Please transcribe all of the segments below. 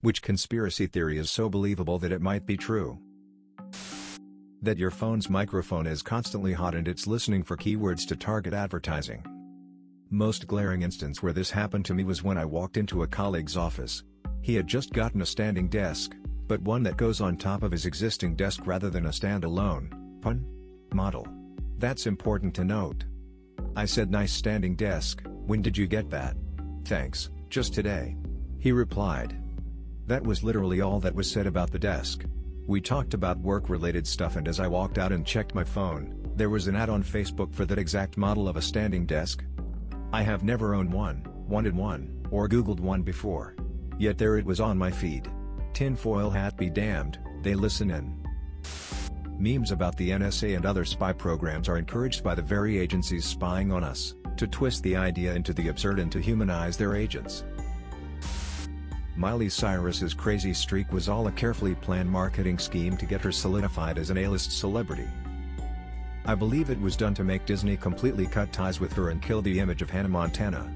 Which conspiracy theory is so believable that it might be true? That your phone's microphone is constantly hot and it's listening for keywords to target advertising. Most glaring instance where this happened to me was when I walked into a colleague's office. He had just gotten a standing desk, but one that goes on top of his existing desk rather than a standalone model. That's important to note. I said, "Nice standing desk, when did you get that?" "Thanks, just today," he replied. That was literally all that was said about the desk. We talked about work-related stuff, and as I walked out and checked my phone, there was an ad on Facebook for that exact model of a standing desk. I have never owned one, wanted one, or Googled one before. Yet there it was on my feed. Tinfoil hat be damned, they listen in. Memes about the NSA and other spy programs are encouraged by the very agencies spying on us, to twist the idea into the absurd and to humanize their agents. Miley Cyrus's crazy streak was all a carefully planned marketing scheme to get her solidified as an A-list celebrity. I believe it was done to make Disney completely cut ties with her and kill the image of Hannah Montana.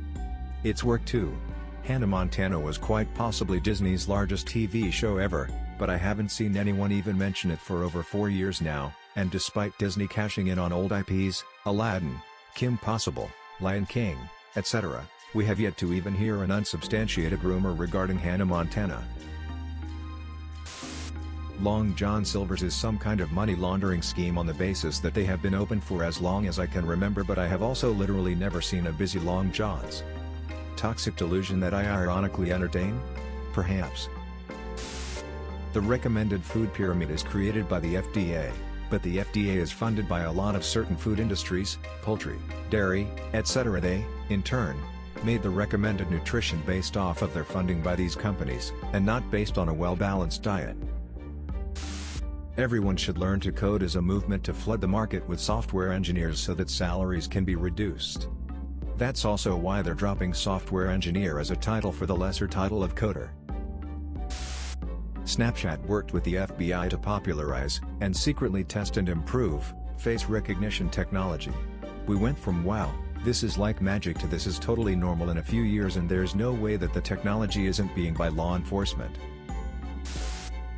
It's worked too. Hannah Montana was quite possibly Disney's largest TV show ever, but I haven't seen anyone even mention it for over 4 years now, and despite Disney cashing in on old IPs, Aladdin, Kim Possible, Lion King, etc., we have yet to even hear an unsubstantiated rumor regarding Hannah Montana. Long John Silver's is some kind of money laundering scheme on the basis that they have been open for as long as I can remember, but I have also literally never seen a busy Long John's. Toxic delusion that I ironically entertain? Perhaps. The recommended food pyramid is created by the FDA, but the FDA is funded by a lot of certain food industries, poultry, dairy, etc. They, in turn, made the recommended nutrition based off of their funding by these companies, and not based on a well-balanced diet. Everyone should learn to code as a movement to flood the market with software engineers so that salaries can be reduced. That's also why they're dropping software engineer as a title for the lesser title of coder. Snapchat worked with the FBI to popularize, and secretly test and improve, face recognition technology. We went from "wow, this is like magic" to "this is totally normal" in a few years, and there's no way that the technology isn't being by law enforcement.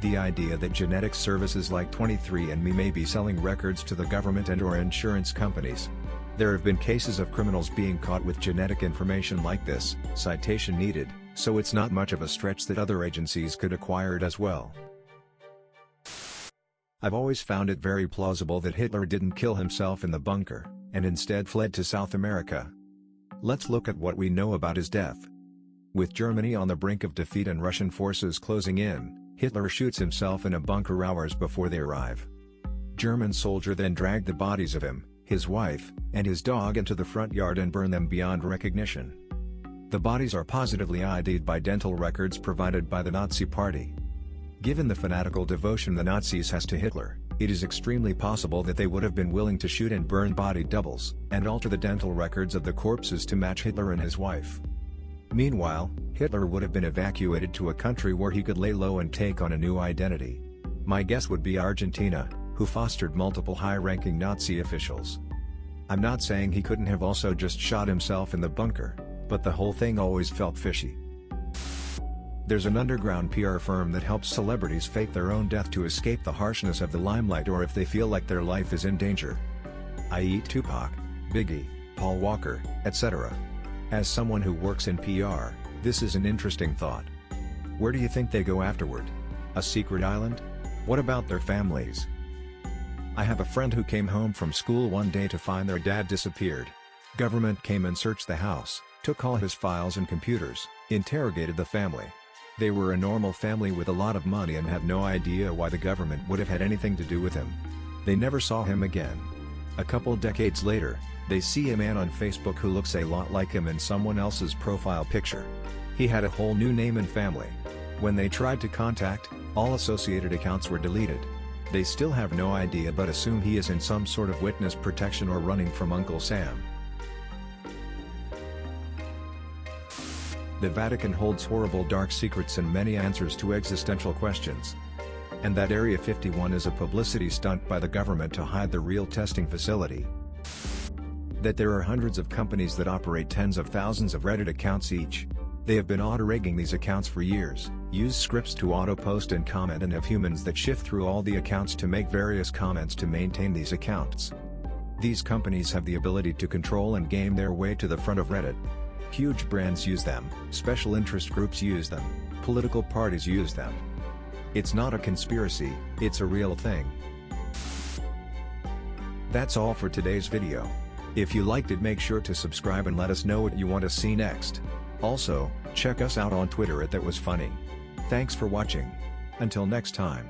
The idea that genetic services like 23andMe may be selling records to the government and/or insurance companies. There have been cases of criminals being caught with genetic information like this, citation needed, so it's not much of a stretch that other agencies could acquire it as well. I've always found it very plausible that Hitler didn't kill himself in the bunker, and instead fled to South America. Let's look at what we know about his death. With Germany on the brink of defeat and Russian forces closing in, Hitler shoots himself in a bunker hours before they arrive. German soldier then dragged the bodies of him, his wife, and his dog into the front yard and burned them beyond recognition. The bodies are positively ID'd by dental records provided by the Nazi Party. Given the fanatical devotion the Nazis has to Hitler, it is extremely possible that they would have been willing to shoot and burn body doubles, and alter the dental records of the corpses to match Hitler and his wife. Meanwhile, Hitler would have been evacuated to a country where he could lay low and take on a new identity. My guess would be Argentina, who fostered multiple high-ranking Nazi officials. I'm not saying he couldn't have also just shot himself in the bunker, but the whole thing always felt fishy. There's an underground PR firm that helps celebrities fake their own death to escape the harshness of the limelight, or if they feel like their life is in danger. i.e. Tupac, Biggie, Paul Walker, etc. As someone who works in PR, this is an interesting thought. Where do you think they go afterward? A secret island? What about their families? I have a friend who came home from school one day to find their dad disappeared. Government came and searched the house, took all his files and computers, interrogated the family. They were a normal family with a lot of money and have no idea why the government would have had anything to do with him. They never saw him again. A couple decades later, they see a man on Facebook who looks a lot like him in someone else's profile picture. He had a whole new name and family. When they tried to contact, all associated accounts were deleted. They still have no idea but assume he is in some sort of witness protection or running from Uncle Sam. The Vatican holds horrible dark secrets and many answers to existential questions. And that Area 51 is a publicity stunt by the government to hide the real testing facility. That there are hundreds of companies that operate tens of thousands of Reddit accounts each. They have been auto-rigging these accounts for years, use scripts to auto-post and comment, and have humans that shift through all the accounts to make various comments to maintain these accounts. These companies have the ability to control and game their way to the front of Reddit. Huge brands use them, special interest groups use them, political parties use them. It's not a conspiracy, it's a real thing. That's all for today's video. If you liked it, make sure to subscribe and let us know what you want to see next. Also, check us out on Twitter @ThatWasFunny. Thanks for watching. Until next time.